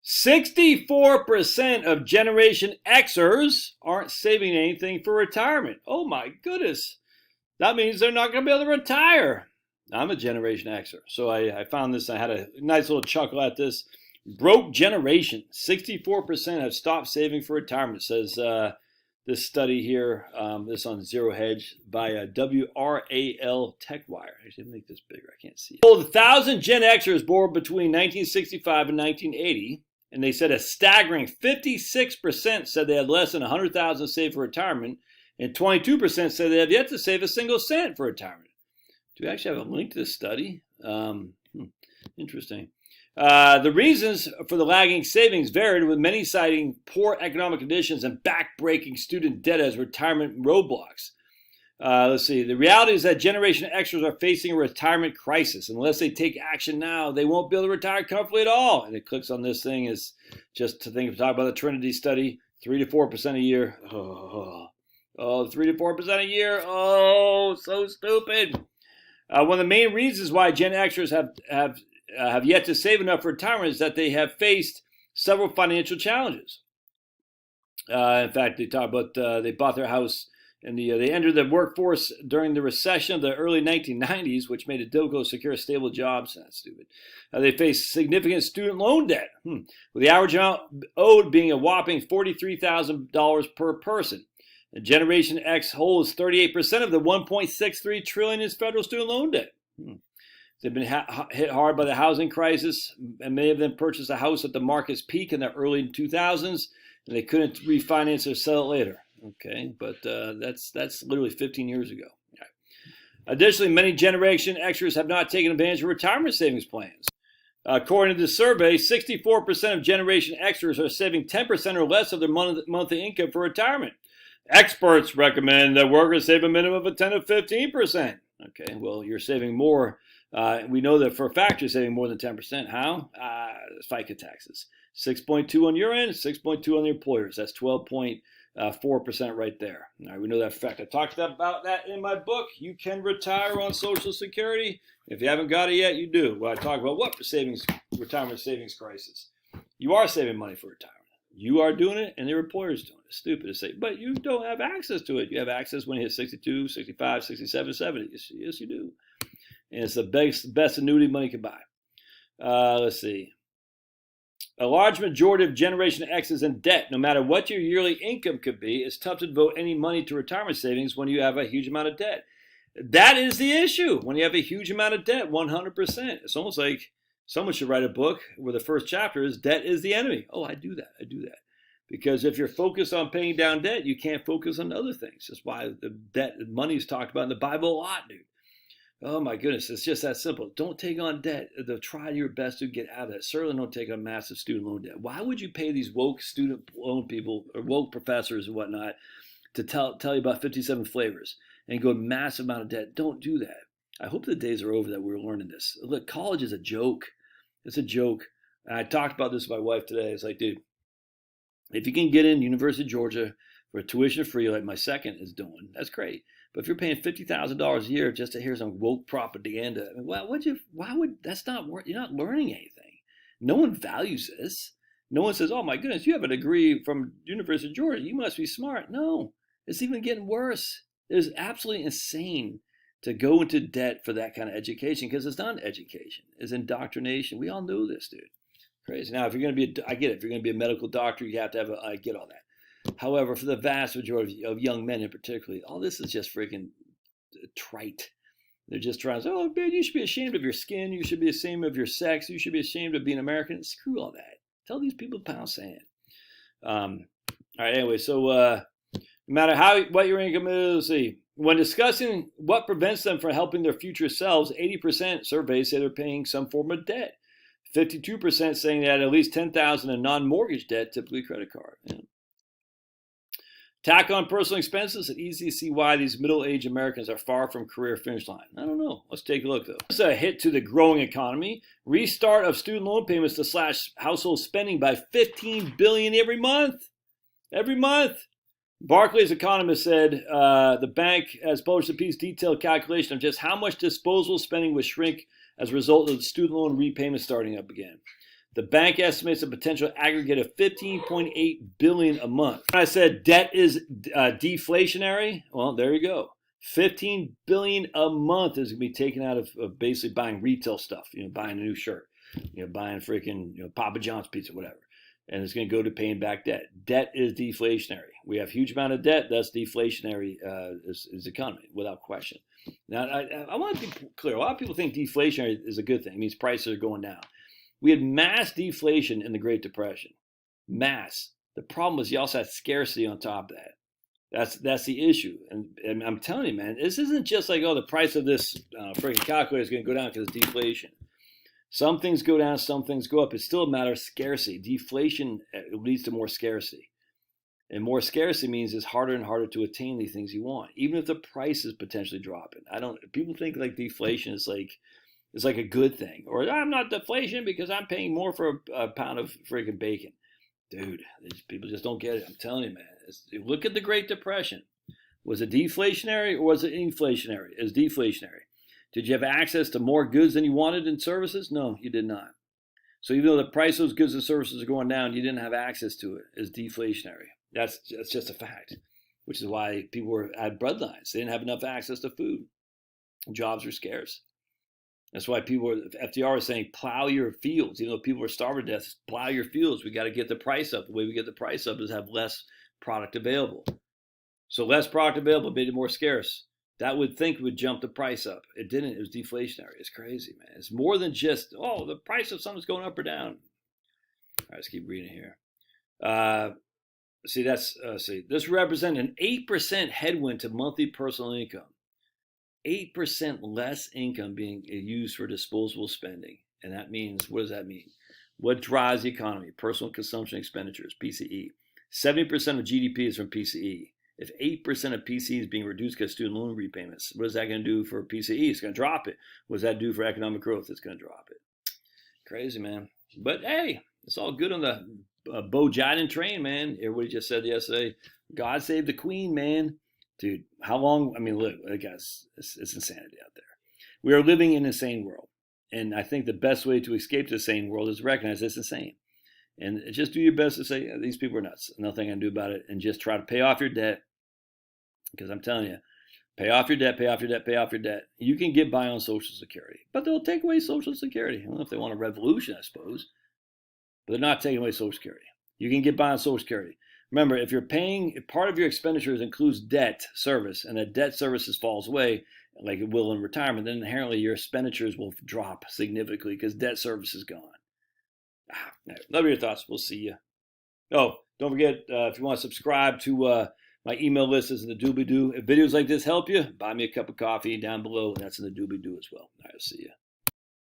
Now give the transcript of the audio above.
64% of Generation Xers aren't saving anything for retirement. Oh my goodness. That means they're not going to be able to retire. I'm a Generation Xer, so I found this. I had a nice little chuckle at this. Broke generation. 64% have stopped saving for retirement, says this study here, this on Zero Hedge by WRAL TechWire. Actually, make this bigger. I can't see it. Well, 1,000 Gen Xers born between 1965 and 1980, and they said a staggering 56% said they had less than $100,000 saved for retirement, and 22% said they have yet to save a single cent for retirement. Do we actually have a link to this study? Interesting. The reasons for the lagging savings varied, with many citing poor economic conditions and back-breaking student debt as retirement roadblocks. Let's see. The reality is that Generation Xers are facing a retirement crisis. Unless they take action now, they won't be able to retire comfortably at all. And it clicks on this thing is just to talk about the Trinity study, 3 to 4% a year. Oh, 3 to 4% a year. Oh, so stupid. One of the main reasons why Gen Xers have yet to save enough for retirement is that they have faced several financial challenges. In fact, they talk about they bought their house and they entered the workforce during the recession of the early 1990s, which made it difficult to secure stable jobs. That's stupid. They faced significant student loan debt, with the average amount owed being a whopping $43,000 per person. And Generation X holds 38% of the $1.63 trillion in federal student loan debt. They've been hit hard by the housing crisis, and many of them purchased a house at the market's peak in the early 2000s, and they couldn't refinance or sell it later. Okay, but that's literally 15 years ago. Right. Additionally, many Generation Xers have not taken advantage of retirement savings plans. According to the survey, 64% of Generation Xers are saving 10% or less of their monthly income for retirement. Experts recommend that workers save a minimum of 10 to 15%. Okay, well, you're saving more. We know that for a fact you're saving more than 10%. How? FICA taxes. 6.2 on your end, 6.2 on the employers. That's 12.4% right there. All right, we know that for a fact. I talked about that in my book. You can retire on Social Security. If you haven't got it yet, you do. Well, I talk about what retirement savings crisis. You are saving money for retirement. You are doing it, and your employer's doing it. It's stupid to say, but you don't have access to it. You have access when you hit 62, 65, 67, 70. Yes, you do. And it's the best annuity money can buy. Let's see. A large majority of Generation X is in debt. No matter what your yearly income could be, it's tough to devote any money to retirement savings when you have a huge amount of debt. That is the issue. When you have a huge amount of debt, 100%. It's almost like someone should write a book where the first chapter is debt is the enemy. Oh, I do that. Because if you're focused on paying down debt, you can't focus on other things. That's why the debt money is talked about in the Bible a lot, dude. Oh my goodness, it's just that simple. Don't take on debt. Try your best to get out of it. Certainly don't take on massive student loan debt. Why would you pay these woke student loan people or woke professors and whatnot to tell you about 57 flavors and go massive amount of debt? Don't do that. I hope the days are over that we're learning this. Look, college is a joke. It's a joke. And I talked about this with my wife today. It's like, dude, if you can get in University of Georgia for tuition free, like my second is doing, that's great. But if you're paying $50,000 a year just to hear some woke propaganda, that's not worth. You're not learning anything. No one values this. No one says, "Oh my goodness, you have a degree from University of Georgia. You must be smart." No, it's even getting worse. It's absolutely insane to go into debt for that kind of education because it's not education. It's indoctrination. We all know this, dude. Crazy. Now, if you're going to be, I get it. If you're going to be a medical doctor, you have to have I get all that. However, for the vast majority of young men in particular, all this is just freaking trite. They're just trying to say, oh, man, you should be ashamed of your skin. You should be ashamed of your sex. You should be ashamed of being American. Screw all that. Tell these people to pound sand. All right, anyway, so no matter what your income is, let's see. When discussing what prevents them from helping their future selves, 80% surveys say they're paying some form of debt. 52% saying they had at least $10,000 in non-mortgage debt, typically credit card. Yeah. Tack on personal expenses. It's easy to see why these middle-aged Americans are far from career finish line. I don't know. Let's take a look, though. This is a hit to the growing economy. Restart of student loan payments to slash household spending by $15 billion every month. Every month. Barclays economist said the bank has published a piece detailed calculation of just how much disposable spending would shrink as a result of the student loan repayment starting up again. The bank estimates a potential aggregate of $15.8 billion a month. When I said debt is deflationary, well, there you go. $15 billion a month is going to be taken out of basically buying retail stuff, buying a new shirt, buying freaking Papa John's pizza, whatever. And it's going to go to paying back debt. Debt is deflationary. We have a huge amount of debt. That's deflationary is the economy, without question. Now, I want to be clear. A lot of people think deflationary is a good thing. It means prices are going down. We had mass deflation in the Great Depression. Mass. The problem was you also had scarcity on top of that. That's the issue. And I'm telling you, man, this isn't just like, the price of this freaking calculator is going to go down because it's deflation. Some things go down, some things go up. It's still a matter of scarcity. Deflation leads to more scarcity. And more scarcity means it's harder and harder to attain the things you want, even if the price is potentially dropping. People think like deflation is like, it's like a good thing. Or I'm not deflation because I'm paying more for a pound of freaking bacon. Dude, people just don't get it. I'm telling you, man. Look at the Great Depression. Was it deflationary or was it inflationary? It was deflationary. Did you have access to more goods than you wanted in services? No, you did not. So even though the price of those goods and services are going down, you didn't have access to it. It's deflationary. That's just a fact, which is why people had breadlines. They didn't have enough access to food. Jobs were scarce. That's why FDR was saying, plow your fields. Even though people were starving to death, plow your fields. We got to get the price up. The way we get the price up is have less product available. So less product available made it more scarce. That would jump the price up. It didn't. It was deflationary. It's crazy, man. It's more than just, the price of something's going up or down. All right, let's keep reading here. This represents an 8% headwind to monthly personal income. 8% less income being used for disposable spending. And that means, what does that mean? What drives the economy? Personal consumption expenditures, PCE. 70% of GDP is from PCE. If 8% of PCE is being reduced because of student loan repayments, what is that going to do for PCE? It's going to drop it. What does that do for economic growth? It's going to drop it. Crazy, man. But hey, it's all good on the Bo Jiden train, man. Everybody just said yesterday, God save the queen, man. Dude, how long? I mean, look, guys, it's insanity out there. We are living in an insane world. And I think the best way to escape the insane world is recognize it's insane. And just do your best to say, these people are nuts. Nothing I can do about it. And just try to pay off your debt. Because I'm telling you, pay off your debt, pay off your debt, pay off your debt. You can get by on Social Security. But they'll take away Social Security. I don't know if they want a revolution, I suppose. But they're not taking away Social Security. You can get by on Social Security. Remember, if part of your expenditures includes debt service, and that debt services falls away, like it will in retirement, then inherently your expenditures will drop significantly because debt service is gone. Love your thoughts. We'll see you. Oh, don't forget, if you want to subscribe to my email list is in the doobly-doo. If videos like this help you, buy me a cup of coffee down below. That's in the doobly-doo as well. All right, see you.